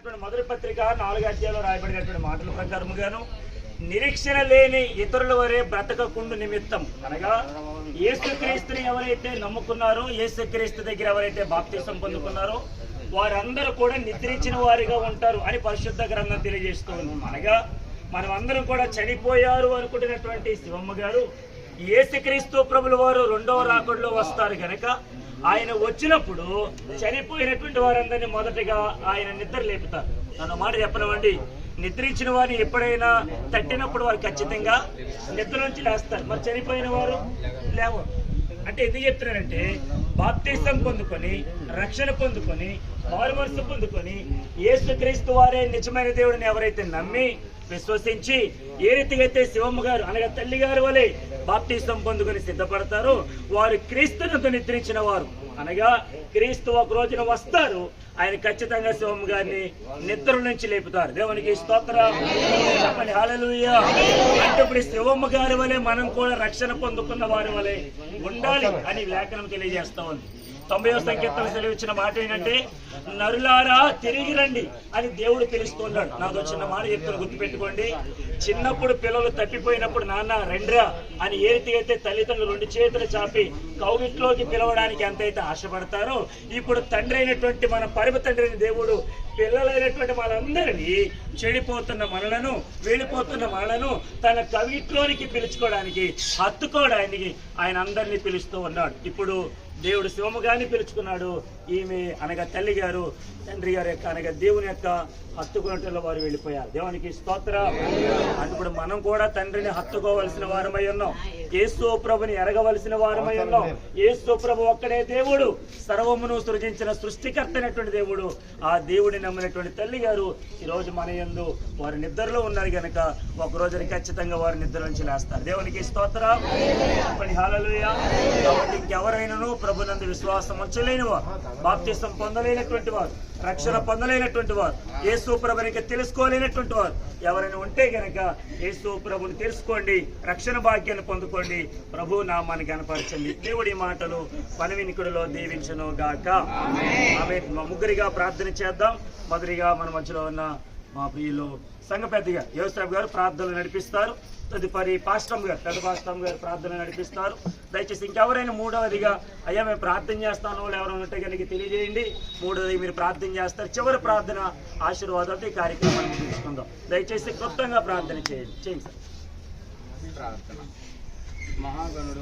మొదటి పత్రిక 4వ అధ్యాయంలో రాయబడినటువంటి మాటల ప్రకారముగాను నిరీక్షణ లేని ఇతరుల వరే బ్రతకకుండు నిమిత్తం అనగా యేసుక్రీస్తుని ఎవరైతే నమ్ముకున్నారో, యేసుక్రీస్తు దగ్గర ఎవరైతే బాప్తిసం పొందుకున్నారో వారందరూ కూడా నిద్రించిన వారిగా ఉంటారు అని పరిశుద్ధ గ్రంథం తెలియజేస్తూ ఉంది. అనగా మనం అందరం కూడా చనిపోయారు అనుకుంటున్నటువంటి శివమ్మ గారు యేసుక్రీస్తు ప్రభుల వారు రెండవ రాకడలో వస్తారు కనుక ఆయన వచ్చినప్పుడు చనిపోయినటువంటి వారందరినీ మొదటగా ఆయన నిద్ర లేపుతారు. నన్ను మాట చెప్పనివ్వండి, నిద్రించిన వారిని ఎప్పుడైనా తట్టినప్పుడు వారు ఖచ్చితంగా నిద్ర నుంచి లేస్తారు. మరి చనిపోయిన వారు లేవు. అంటే ఎందుకు చెప్తున్నారంటే బాప్తిసం పొందుకొని, రక్షణ పొందుకొని, మారుమనసు పొందుకొని యేసుక్రీస్తు వారే నిజమైన దేవుడిని ఎవరైతే నమ్మి విశ్వసించి ఏ రీతిగా అయితే శివమ్మ గారు అనగా తల్లి గారు వలె బాప్తిసం పొందుకొని సిద్ధపడతారు, వారు క్రీస్తునందు నిద్రించిన వారు. అనగా క్రీస్తు ఒక రోజున వస్తారు, ఆయన ఖచ్చితంగా శివమ్మ గారిని నిద్ర నుంచి లేపుతారు. దేవునికి స్తోత్రం చెప్పండి, హల్లెలూయా. అంటే ఇప్పుడు శివమ్మ గారి వలె మనం కూడా రక్షణ పొందుకున్న వారి వలె ఉండాలి అని లేఖనం తెలియజేస్తా ఉంది. 90వ సంకీర్తన సెలవిచ్చిన మాట ఏంటంటే నరులారా తిరిగి రండి అని దేవుడు పిలుస్తున్నాడు. నాతో చిన్న మాట చెప్తాను, గుర్తుపెట్టుకోండి. చిన్నప్పుడు పిల్లలు తప్పిపోయినప్పుడు నాన్న రండ్రా అని ఏ రీతిగా అయితే తల్లిదండ్రులు 2 చేతులు చాపి కౌగిట్లోకి పిలవడానికి ఎంతైతే ఆశపడతారో, ఇప్పుడు తండ్రి అయినటువంటి మన పరమ తండ్రి అయిన దేవుడు పిల్లలైనటువంటి వాళ్ళందరినీ చెడిపోతున్న మనలను, వెళ్ళిపోతున్న మనలను తన కవిట్లోనికి పిలుచుకోవడానికి, హత్తుకోవడానికి ఆయన అందరినీ పిలుస్తూ ఉన్నాడు. ఇప్పుడు దేవుడు శివమ్మ గారిని పిలుచుకున్నాడు. ఈమె అనగా తల్లి గారు తండ్రి గారి యొక్క అనగా దేవుని యొక్క హత్తుకున్నట్లో వారు వెళ్ళిపోయారు. దేవునికి స్తోత్రం. ఇప్పుడు మనం కూడా తండ్రిని హత్తుకోవలసిన వారమై ఉన్నాం. యేసు ప్రభుని ఎరగవలసిన వారమై ఉన్నాం. యేసు ప్రభు ఒక్కడే దేవుడు, సర్వమును సృజించిన సృష్టికర్త అయినటువంటి దేవుడు. ఆ దేవుడిని నమ్మినటువంటి తల్లి గారు ఈరోజు మన యందు వారి నిద్రలో ఉన్నారు కనుక ఒక రోజున ఖచ్చితంగా వారి నిద్ర నుంచి లేస్తారు. దేవునికి స్తోత్రం చెప్పండి, హల్లెలూయా. కాబట్టి ఇంకెవరైనాను ప్రభునందు విశ్వాసం ఉంచలేని వారు, బాప్తిసం పొందలేనటువంటి వారు, రక్షణ పొందలేనటువంటి వారు, యేసు ప్రభునికి తెలుసుకోలేనటువంటి వారు ఎవరైనా ఉంటే గనక యేసు ప్రభుని తెలుసుకోండి, రక్షణ భాగ్యాన్ని పొందుకోండి, ప్రభు నామాన్ని కనపరచండి. దేవుడి మాటలు మన వినికిడిలో దీవించును గాక. ఆమె ముగ్గురిగా ప్రార్థన చేద్దాం. మొదటిగా మన మధ్యలో ఉన్న మా ప్రియులు సంఘ పెద్దగా యోసేఫ్ గారు ప్రార్థనలు నడిపిస్తారు. తదుపరి పాస్టమ్ గారు, పెద్ద పాస్టమ్ గారు ప్రార్థన నడిపిస్తారు. దయచేసి ఇంకెవరైనా మూడవదిగా అయ్యా మేము ప్రార్థన చేస్తాను వాళ్ళు ఎవరైనా ఉంటే కనుక తెలియజేయండి. మూడవది మీరు ప్రార్థన చేస్తారు. చివరి ప్రార్థన ఆశీర్వాదాలతో ఈ కార్యక్రమాన్ని తీసుకుందాం. దయచేసి క్లుప్తంగా ప్రార్థన చేయండి సార్.